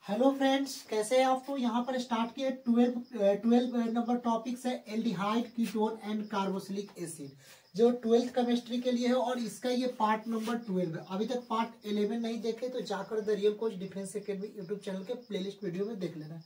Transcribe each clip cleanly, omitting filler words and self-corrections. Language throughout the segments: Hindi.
हेलो फ्रेंड्स, कैसे हैं आप? तो यहाँ पर स्टार्ट किए 12 नंबर टॉपिक्स है aldehyde, ketone and carboxylic acid, जो 12th केमिस्ट्री के लिए है और इसका ये पार्ट नंबर 12 है। अभी तक पार्ट 11 नहीं देखे तो जाकर the real coach defence academy YouTube channel के प्लेलिस्ट वीडियो में देख लेना।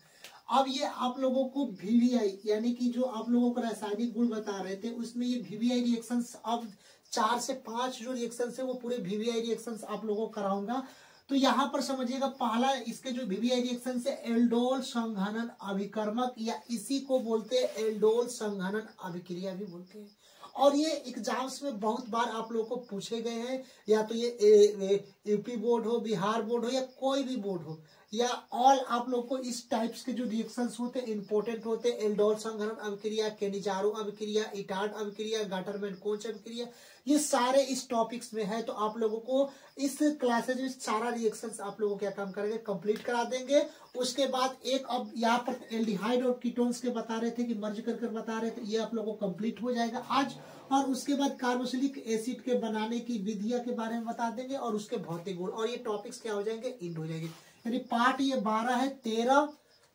अब ये आप लोगों को VVI यानी कि जो आप लोगों को रासायनिक गुण बता रहे थे उसमें ये VVI रिएक्शंस अब 4 से 5 जो रिएक्शंस है वो पूरे VVI रिएक्शंस आप लोगों को कराऊंगा। तो यहाँ पर समझिएगा, पहला इसके जो VVI रिएक्शन से एल्डोल संघनन अभिकर्मक या इसी को बोलते हैं एल्डोल संघनन अभिक्रिया भी बोलते हैं। और ये एग्जाम्स में बहुत बार आप लोगों को पूछे गए हैं, या तो ये यूपी बोर्ड हो, बिहार बोर्ड हो या कोई भी बोर्ड हो, या ऑल आप लोग को इस टाइप्स के जो रिएक्शंस होते हैं इंपॉर्टेंट होते हैं। एल्डोल संघनन अभिक्रिया, केनिजारो अभिक्रिया, इटार्ड अभिक्रिया, गाटरमैन कोंच अभिक्रिया, ये सारे इस टॉपिक्स में है। तो आप लोगों को इस क्लासेज में सारा रिएक्शंस आप लोगों को क्या काम करेंगे, कंप्लीट करा देंगे। उसके बाद एक अब यहाँ पर एल्डिहाइड और कीटोन्स के बता रहे थे कि मर्ज कर बता रहे थे, ये आप लोगों को कंप्लीट हो जाएगा आज। और उसके बाद कार्बोक्सिलिक एसिड के बनाने की विधियां के बारे में बता देंगे और उसके भौतिक गुण, और ये टॉपिक्स क्या हो जाएंगे, इंड हो जाएंगे। यानी पार्ट ये 12 है, 13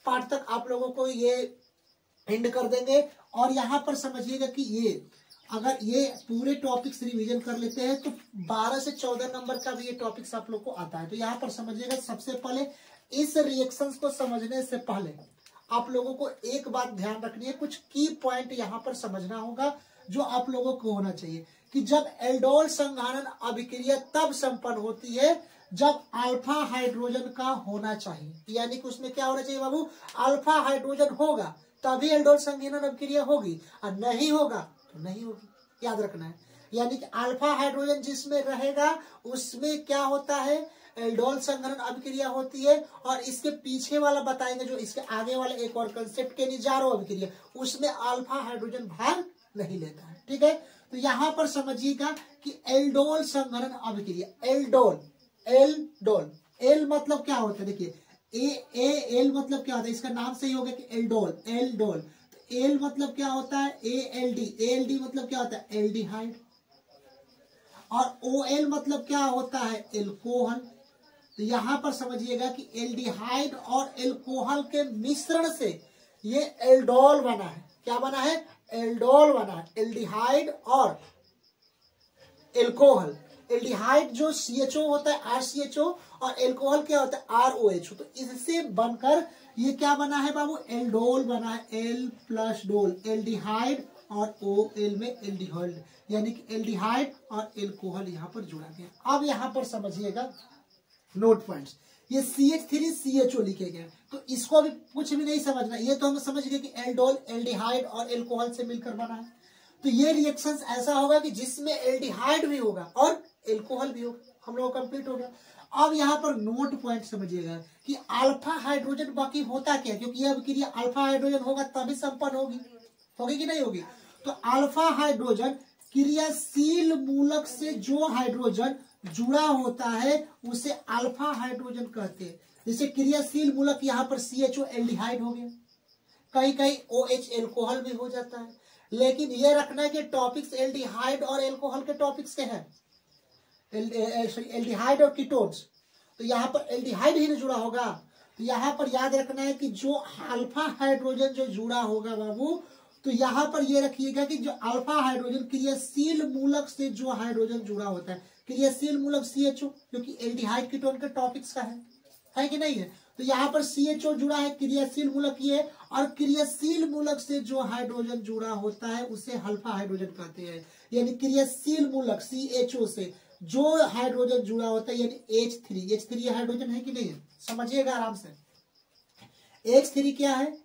पार्ट तक आप लोगों को ये एंड कर देंगे। और यहाँ पर समझिएगा कि ये अगर ये पूरे टॉपिक्स रिवीजन कर लेते हैं तो 12 से 14 नंबर का भी ये टॉपिक्स आप लोग को आता है। तो यहाँ पर समझिएगा, सबसे पहले इस रिएक्शंस को समझने से पहले आप लोगों को एक बात ध्यान रखनी है, कुछ की पॉइंट यहाँ पर समझना होगा जो आप लोगों को होना चाहिए कि जब एल्डोल संघनन अभिक्रिया तब संपन्न होती है जब अल्फा हाइड्रोजन का होना चाहिए। यानी कि उसमें क्या होना चाहिए बाबू, अल्फा हाइड्रोजन होगा तभी एल्डोल संघनन अभिक्रिया होगी, और नहीं होगा तो नहीं होगी, याद रखना है। यानी कि अल्फा हाइड्रोजन जिसमें रहेगा उसमें क्या होता है, एल्डोल संघनन अभिक्रिया होती है। और इसके पीछे वाला बताएंगे, जो इसके आगे वाला एक और कंसेप्ट केनिजारो अभिक्रिया, उसमें अल्फा हाइड्रोजन भाग नहीं लेता है। ठीक है, तो यहाँ पर समझिएगा कि एल्डोल संघनन अभिक्रिया, एल्डोल एल्डोल एल मतलब क्या होता है, देखिए एल मतलब क्या होता है, इसका नाम से ही होगा कि एल्डोल एल्डोल। एल मतलब क्या होता है, ALD मतलब क्या होता है, एल्डिहाइड। और OL मतलब क्या होता है, एल्कोहल। तो यहां पर समझिएगा कि एल्डिहाइड और एल्कोहल के मिश्रण से ये एल्डोल बना है। क्या बना है, एल्डोल बना है, एल्डिहाइड और एल्कोहल। एल्डिहाइड जो CHO होता है RCHO, और एल्कोहल क्या होता है ROH। तो इससे बनकर ये क्या बना है बाबू, एल्डोल बना है, L प्लस डोल, एल्डिहाइड और OL में एल्डिहाइड, यानी कि एल्डिहाइड और एल्कोहल यहाँ पर जुड़ा गया। अब यहाँ पर समझिएगा नोट पॉइंट्स, ये CH3CHO लिखे गए, तो इसको भी कुछ भी नहीं समझना। ये तो हम समझ गए कि एल्डोल एल्डिहाइड और एल्कोहल से मिलकर बना है। तो ये रिएक्शंस ऐसा होगा कि जिसमें एल्डिहाइड भी होगा और एल्कोहल भी होगा। हम लोग कंप्लीट हो गया। अब यहाँ पर नोट पॉइंट समझिएगा कि अल्फा हाइड्रोजन बाकी होता क्या, क्योंकि यह अभिक्रिया अल्फा हाइड्रोजन होगा तभी संपन्न होगी, होगी कि नहीं होगी। तो अल्फा हाइड्रोजन क्रियाशील मूलक से जो हाइड्रोजन जुड़ा होता है उसे अल्फा हाइड्रोजन कहते हैं। जैसे क्रियाशील मूलक यहाँ पर CHO एल्डिहाइड हो गया, कहीं कहीं OH एल्कोहल भी हो जाता है। लेकिन ये रखना है कि टॉपिक्स एल्डिहाइड और एल्कोहल के टॉपिक्स के हैं, एल्डिहाइड और कीटोन्स। तो यहाँ पर एल्डिहाइड ही जुड़ा होगा। तो यहाँ पर याद रखना है कि जो अल्फा हाइड्रोजन जो जुड़ा होगा बाबू, तो यहाँ पर ये रखिएगा कि जो अल्फा हाइड्रोजन क्रियाशील मूलक से जो हाइड्रोजन जुड़ा होता है, क्रियाशील मूलक CHO, क्योंकि एल्डिहाइड कीटोन के टॉपिक्स का है कि नहीं है। तो यहाँ पर CHO जुड़ा है, क्रियाशील मूलक ये, और क्रियाशील मूलक से जो हाइड्रोजन जुड़ा होता है उसे अल्फा हाइड्रोजन कहते हैं। यानी क्रियाशील मूलक CHO से जो हाइड्रोजन जुड़ा होता है, यानी H3 हाइड्रोजन है कि नहीं है, समझिएगा आराम से। H3 क्या है,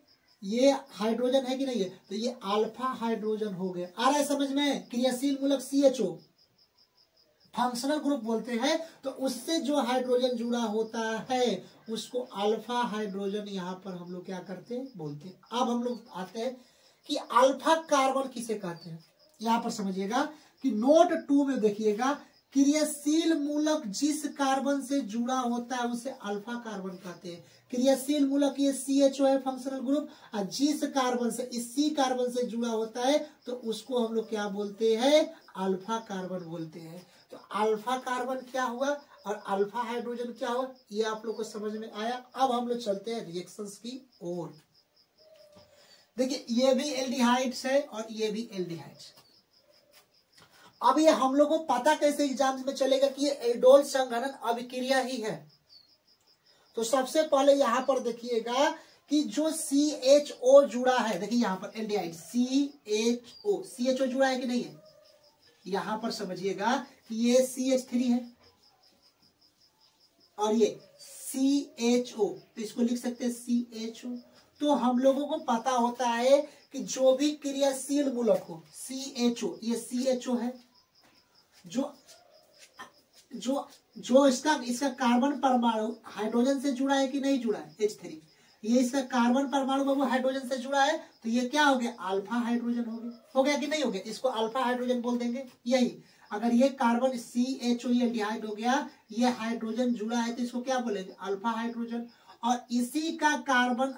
ये हाइड्रोजन है कि नहीं है, तो ये अल्फा हाइड्रोजन हो गया। आ रहा है समझ में, क्रियाशील मूलक CHO फंक्शनल ग्रुप बोलते हैं। तो उससे जो हाइड्रोजन जुड़ा होता है उसको अल्फा हाइड्रोजन यहाँ पर हम लोग क्या करते हैं, बोलते हैं। अब हम लोग आते हैं कि अल्फा कार्बन किसे कहते हैं। यहाँ पर समझिएगा कि नोट 2 में देखिएगा, क्रियाशील मूलक जिस कार्बन से जुड़ा होता है उसे अल्फा कार्बन कहते हैं। क्रियाशील मूलक ये CHO है फंक्शनल ग्रुप, और जिस कार्बन से इस C कार्बन से जुड़ा होता है तो उसको हम लोग क्या बोलते हैं, अल्फा कार्बन बोलते हैं। तो अल्फा कार्बन क्या हुआ, और अल्फा हाइड्रोजन क्या हुआ, ये आप लोग को समझ में आया। अब हम लोग चलते हैं रिएक्शंस की ओर। देखिए ये भी एल्डिहाइड्स है और ये भी एल्डिहाइड्स। अब ये हम लोग को पता कैसे एग्जाम में चलेगा कि ये एल्डोल संघनन अभिक्रिया ही है। तो सबसे पहले यहां पर देखिएगा कि जो CHO जुड़ा है, देखिए यहां पर एल्डिहाइड CHO जुड़ा है कि नहीं है, यहां पर समझिएगा कि ये CH3 है और ये CHO, तो इसको लिख सकते हैं CHO। तो हम लोगों को पता होता है कि जो भी क्रियाशील मूलक हो CHO, ये CHO है, जो जो जो इसका कार्बन परमाणु हाइड्रोजन से जुड़ा है कि नहीं जुड़ा है, H3, ये इसका कार्बन परमाणु वो हाइड्रोजन से जुड़ा है, तो ये क्या हो गया, अल्फा हाइड्रोजन हो गया कि नहीं हो गया, इसको अल्फा हाइड्रोजन बोल देंगे। यही अगर ये कार्बन CHO ये एल्डिहाइड हो गया, ये हाइड्रोजन जुड़ा है, तो इसको क्या बोलेंगे, अल्फा हाइड्रोजन। और इसी का कार्बन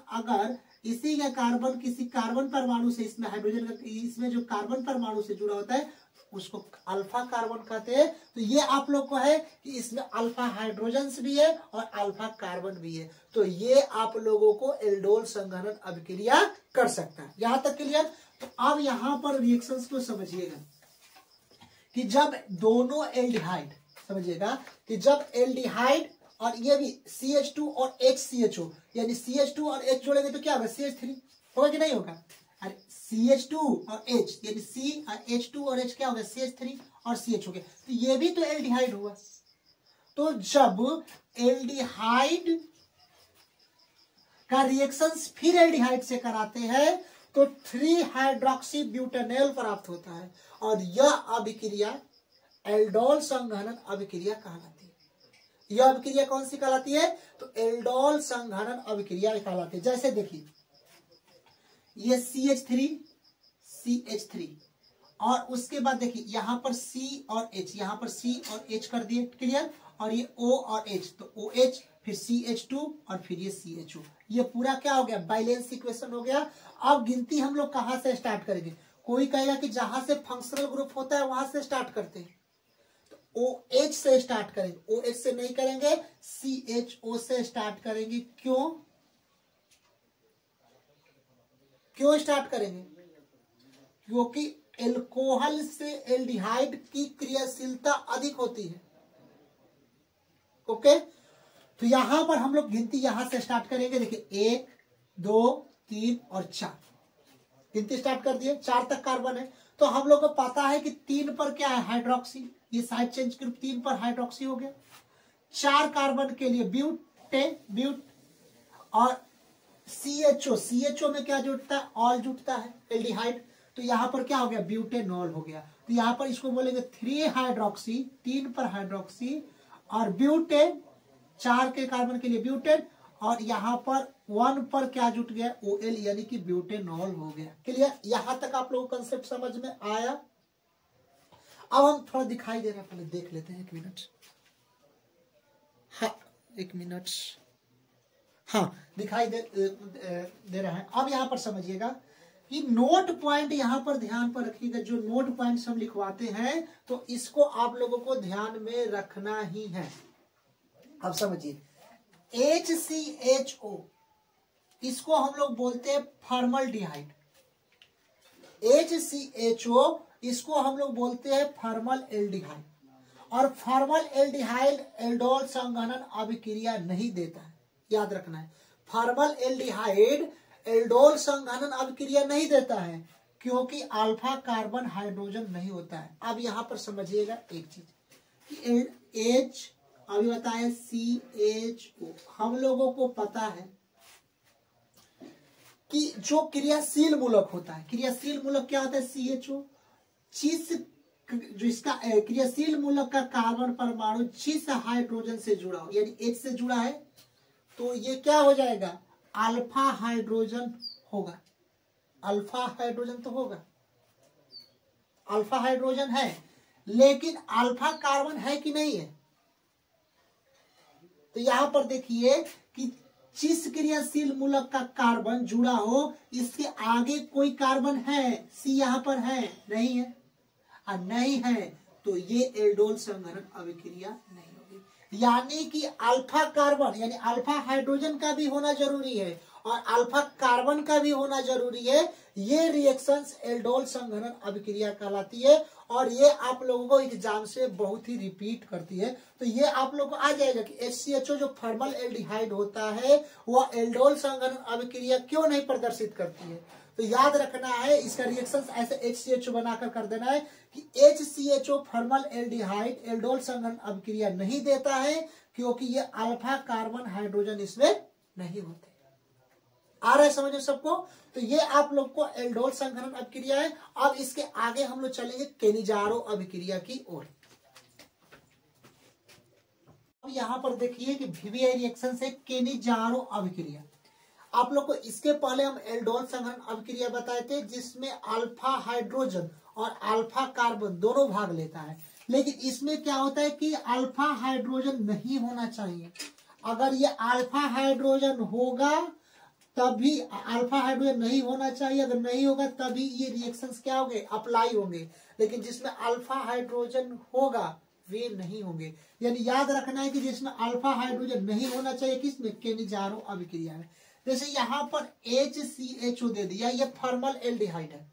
किसी कार्बन परमाणु से, इसमें हाइड्रोजन का इसमें जो कार्बन परमाणु से जुड़ा होता है उसको अल्फा कार्बन कहते हैं। तो ये आप लोग को है कि इसमें अल्फा हाइड्रोजन भी है और अल्फा कार्बन भी है। तो ये आप लोगों को एल्डोल संघनन अभिक्रिया कर सकता है। यहां तक क्लियर। तो अब यहां पर रिएक्शंस को समझिएगा कि जब दोनों एल्डिहाइड, समझिएगा कि जब एल्डिहाइड और ये भी CH2 और HCHO, यानी CH2 और H जोड़ेंगे तो क्या होगा, CH3 होगा कि नहीं होगा। अरे CH2 और H, यानी H2 और H क्या होगा, CH3 और CH हो गया, तो ये भी तो एल्डिहाइड हुआ। तो जब एल्डिहाइड का रिएक्शंस फिर एल्डिहाइड से कराते हैं तो 3 हाइड्रोक्सी ब्यूटेनॉल प्राप्त होता है और यह अभिक्रिया एल्डोल संघनन अभिक्रिया कहलाती है। यह अभिक्रिया कौन सी कहलाती है, तो एल्डोल संघनन अभिक्रिया कहलाती है। जैसे देखिए ये CH3 और उसके बाद देखिए यहां पर C और H, यहां पर C और H कर दिए, क्लियर। और ये O और H, तो OH फिर CH2 और फिर ये CHO, ये पूरा क्या हो गया, बैलेंस इक्वेशन हो गया। अब गिनती हम लोग कहां से स्टार्ट करेंगे, कोई कहेगा कि जहां से फंक्शनल ग्रुप होता है वहां से स्टार्ट करते हैं, तो OH से स्टार्ट करेंगे। OH से नहीं करेंगे, CHO से स्टार्ट करेंगे। क्यों स्टार्ट करेंगे, क्योंकि एल्कोहल से एल्डिहाइड की क्रियाशीलता अधिक होती है। ओके, तो यहां पर हम लोग गिनती यहां से स्टार्ट करेंगे। देखिए 1 2 3 और 4, गिनती स्टार्ट कर दिए, 4 तक कार्बन है। तो हम लोग को पता है कि 3 पर क्या है, हाइड्रोक्सी, ये साइड चेंज ग्रुप 3 पर हाइड्रोक्सी हो गया। 4 कार्बन के लिए ब्यूट और CHO में क्या जुटता है, ऑल जुटता है, एल्डिहाइड, तो यहां पर क्या हो गया, ब्यूटेनॉल हो गया। तो यहां पर इसको बोलेंगे 3 हाइड्रोक्सी, 3 पर हाइड्रोक्सी और ब्यूटेन, 4 के कार्बन के लिए ब्यूटेन, और यहां पर 1 पर क्या जुट गया, OL, यानी कि ब्यूटेनॉल हो गया। क्लियर, यहां तक आप लोगों को कंसेप्ट समझ में आया। अब हम थोड़ा दिखाई दे रहा है, पहले देख लेते हैं, 1 मिनट। हाँ 1 मिनट, हाँ दिखाई दे रहा है। अब यहां पर समझिएगा कि नोट पॉइंट यहां पर ध्यान पर रखिएगा। जो नोट पॉइंट्स हम लिखवाते हैं तो इसको आप लोगों को ध्यान में रखना ही है। अब समझिए HCHO, इसको हम लोग बोलते हैं फॉर्मल्डिहाइड। HCHO, इसको हम लोग बोलते हैं फॉर्मल एल्डिहाइड। और फॉर्मल एल्डिहाइड एल्डोल संघनन अभिक्रिया नहीं देता है, याद रखना है। फॉर्मल एल्डिहाइड एल्डोल संघनन अभिक्रिया नहीं देता है क्योंकि अल्फा कार्बन हाइड्रोजन नहीं होता है। अब यहां पर समझिएगा एक चीज कि H अभी बताए CHO, हम लोगों को पता है कि जो क्रियाशील मूलक होता है, क्रियाशील मूलक क्या होता है, CHO, जो इसका क्रियाशील मूलक का कार्बन परमाणु जिस हाइड्रोजन से जुड़ा हो, यानी H से जुड़ा है, तो ये क्या हो जाएगा, अल्फा हाइड्रोजन होगा। अल्फा हाइड्रोजन तो होगा, अल्फा हाइड्रोजन है, लेकिन अल्फा कार्बन है कि नहीं है। तो यहां पर देखिए कि जिस क्रियाशील मूलक का कार्बन जुड़ा हो, इसके आगे कोई कार्बन है, C यहां पर है, नहीं है, और नहीं है तो ये एल्डोल संघनन अभिक्रिया नहीं होगी। यानी कि अल्फा कार्बन यानी अल्फा हाइड्रोजन का भी होना जरूरी है और अल्फा कार्बन का भी होना जरूरी है। ये रिएक्शंस एल्डोल संघनन अभिक्रिया कहलाती है और ये आप लोगों को एग्जाम से बहुत ही रिपीट करती है। तो ये आप लोगों को आ जाएगा कि HCHO जो फॉर्मल एल्डिहाइड होता है वह एल्डोल संघनन अभिक्रिया क्यों नहीं प्रदर्शित करती है। तो याद रखना है, इसका रिएक्शन ऐसे HCHO बनाकर कर देना है कि HCHO फॉर्मल एल्डिहाइड एल्डोल संघनन अभिक्रिया नहीं देता है क्योंकि ये अल्फा कार्बन हाइड्रोजन इसमें नहीं होते। आ रहा है समझ में सबको। तो ये आप लोग को एल्डोल संघनन अभिक्रिया है। अब इसके आगे हम लोग चलेंगे केनिजारो अभिक्रिया की ओर। अब यहां पर देखिए कि VBI रिएक्शन से केनिजारो अभिक्रिया। आप लोग को इसके पहले हम एल्डोल संघनन अभिक्रिया बताए थे जिसमें अल्फा हाइड्रोजन और अल्फा कार्बन दोनों भाग लेता है, लेकिन इसमें क्या होता है कि अल्फा हाइड्रोजन नहीं होना चाहिए। अगर ये अल्फा हाइड्रोजन होगा तभी, अल्फा हाइड्रोजन नहीं होना चाहिए, अगर नहीं होगा तभी ये रिएक्शंस क्या होंगे, अप्लाई होंगे। लेकिन जिसमें अल्फा हाइड्रोजन होगा वे नहीं होंगे। यानी याद रखना है कि जिसमें अल्फा हाइड्रोजन नहीं होना चाहिए किसमें, केनिजारो अभिक्रिया में। जैसे यहां पर HCHO दे दिया, ये फॉर्मल एल्डिहाइड है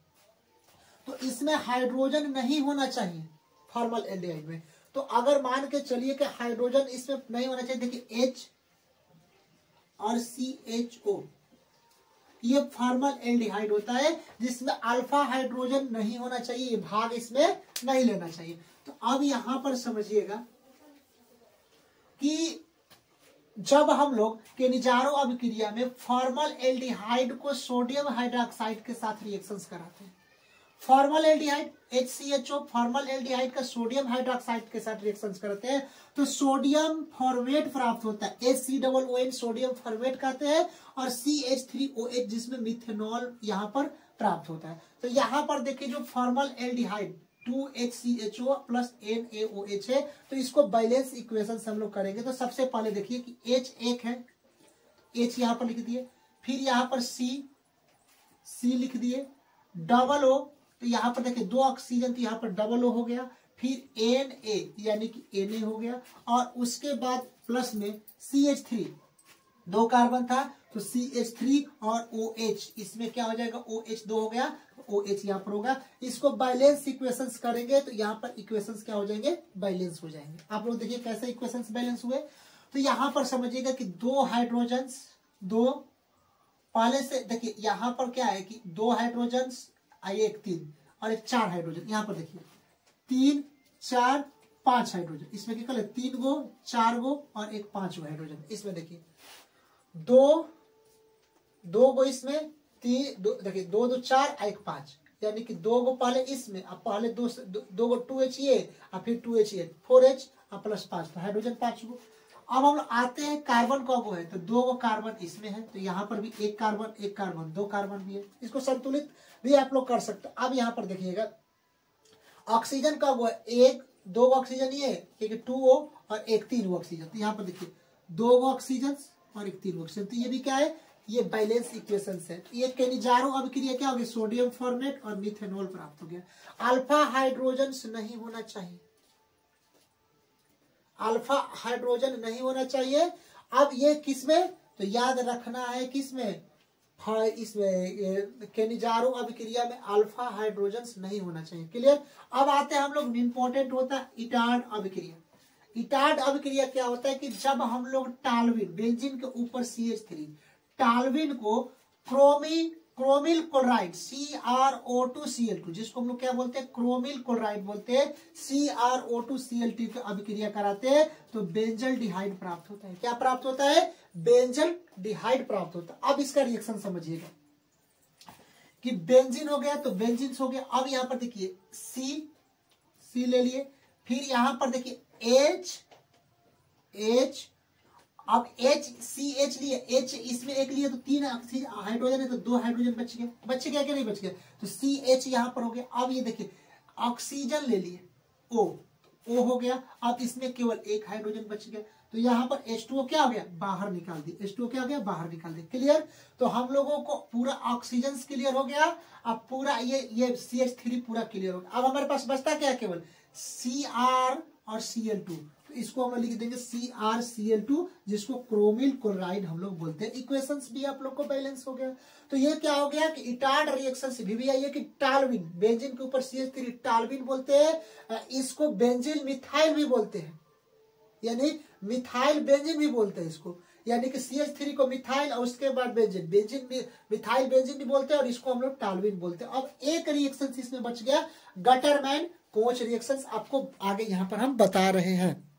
तो इसमें हाइड्रोजन नहीं होना चाहिए फॉर्मल एल्डिहाइड में। तो अगर मान के चलिए कि हाइड्रोजन इसमें नहीं होना चाहिए, देखिए H और CHO ये फॉर्मल एल्डिहाइड होता है जिसमें अल्फा हाइड्रोजन नहीं होना चाहिए, ये भाग इसमें नहीं लेना चाहिए। तो अब यहां पर समझिएगा कि जब हम लोग केनिजारो अभिक्रिया में फॉर्मल एल्डिहाइड को सोडियम हाइड्रोक्साइड के साथ रिएक्शंस कराते हैं, formal aldehyde HCHO formal aldehyde का सोडियम हाइड्रोक्साइड के साथ रिएक्शंस करते हैं तो सोडियम फॉर्मेट प्राप्त होता है, HCOON सोडियम फॉर्मेट कहते हैं, और CH3OH जिसमें मिथेनॉल यहां पर प्राप्त होता है। तो यहां पर देखिए जो formal aldehyde 2HCHO plus NaOH है, तो इसको बैलेंस इक्वेशन से हम लोग करेंगे। तो सबसे पहले देखिए कि H एक है, H यहां पर लिख दिए, फिर यहां पर C लिख दिए, डबल O, तो यहां पर देखिए 2 ऑक्सीजन, तो यहां पर डबल O हो गया, फिर Na यानी कि Na हो गया, और उसके बाद प्लस में CH3 2 कार्बन था तो CH3 और OH, इसमें क्या हो जाएगा OH 2 हो गया, OH यहाँ पर होगा। इसको बैलेंस इक्वेशंस करेंगे तो यहाँ पर इक्वेशंस क्या हो जाएंगे, बैलेंस हो जाएंगे। आप लोग देखिए कैसे इक्वेशंस बैलेंस हुए। तो यहाँ पर समझिएगा कि 2 हाइड्रोजन्स, 2 पहले से देखिए यहाँ पर क्या है कि 2 हाइड्रोजन्स, एक 3 और एक 4 हाइड्रोजन। यहाँ पर देखिए 3 4 5 हाइड्रोजन, इसमें क्या करें 3 गो 4 गो और एक 5 गो हाइड्रोजन। इसमें देखिए 2 गो इसमें, देखिए 2 2 4 1 5, यानी कि 2 गो पहले इसमें, अब पहले 2 गो 2H ये और फिर 2H ये 4H और प्लस 5, तो हाइड्रोजन 5 गो। अब हम लोग आते हैं कार्बन का गो है तो 2 गो कार्बन इसमें है, तो यहाँ पर भी एक कार्बन 2 कार्बन भी है, इसको संतुलित भी आप लोग कर सकते हैं। अब यहाँ पर देखिएगा ऑक्सीजन का गो है, 2 ऑक्सीजन ये, एक 2O और एक 3 ऑक्सीजन। तो यहाँ पर देखिए 2 ऑक्सीजन और एक 3 ऑक्सीजन, तो ये भी क्या है, ये बैलेंस इक्वेशन है। ये केनिजारो अभिक्रिया क्या होगी, सोडियम फॉर्मेट और मिथेनॉल प्राप्त हो गया। अल्फा हाइड्रोजन नहीं होना चाहिए, अल्फा हाइड्रोजन नहीं होना चाहिए। अब ये किसमें, तो याद रखना है किसमें, इसमें केनिजारो अभिक्रिया में अल्फा हाइड्रोजन नहीं होना चाहिए। क्लियर। अब आते हैं हम लोग, इंपॉर्टेंट होता है इटार्ड अभिक्रिया। इटार्ड अभिक्रिया क्या होता है कि जब हम लोग टालविन, बेंजीन के ऊपर CH3, टालविन को क्रोमिल क्लोराइड CrO2Cl2, जिसको हम लोग क्या बोलते हैं, क्रोमिल क्लोराइड बोलते हैं, CrO2Cl2 की अभिक्रिया कराते हैं तो बेंजल डिहाइड प्राप्त होता है। क्या प्राप्त होता है, बेंजल डिहाइड प्राप्त होता है। अब इसका रिएक्शन समझिएगा कि बेंजीन हो गया तो बेंजीन हो गया। अब यहां पर देखिए C ले लिए, फिर यहां पर देखिए H, अब CH लिए, H इसमें एक लिए तो 3 हाइड्रोजन है तो 2 हाइड्रोजन बच गया कि नहीं बच गया, तो CH यहां पर हो गया। अब ये देखिए ऑक्सीजन ले लिए, O हो गया, अब इसमें केवल 1 हाइड्रोजन बच गया, तो यहाँ पर H2O क्या हो गया, बाहर निकाल दिया, H2O क्या हो गया, बाहर निकाल दिया। क्लियर। तो हम लोगों को पूरा ऑक्सीजन क्लियर हो गया, अब पूरा ये CH3 पूरा क्लियर हो गया। अब हमारे पास बचता क्या, केवल Cr और Cl2, तो इसको हम लिख देंगे CrCl2, जिसको क्रोमिल क्लोराइड हम लोग बोलते हैं। इक्वेशंस भी आप लोग को बैलेंस हो गया। तो ये क्या हो गया कि इटार्ड रिएक्शन से भी आई है कि टालविन, बेंजीन के ऊपर CH3 टालविन बोलते हैं, इसको बेंजील मिथाइल भी बोलते हैं, यानी मिथाइल बेंजीन भी बोलते हैं इसको, यानी कि CH3 को मिथाइल और उसके बाद बेंजीन, मिथाइल बेंजीन भी बोलते हैं और इसको हम लोग टालविन बोलते हैं। अब एक रिएक्शन इसमें बच गया, गटरमैन कोच रिएक्शन, आपको आगे यहाँ पर हम बता रहे हैं।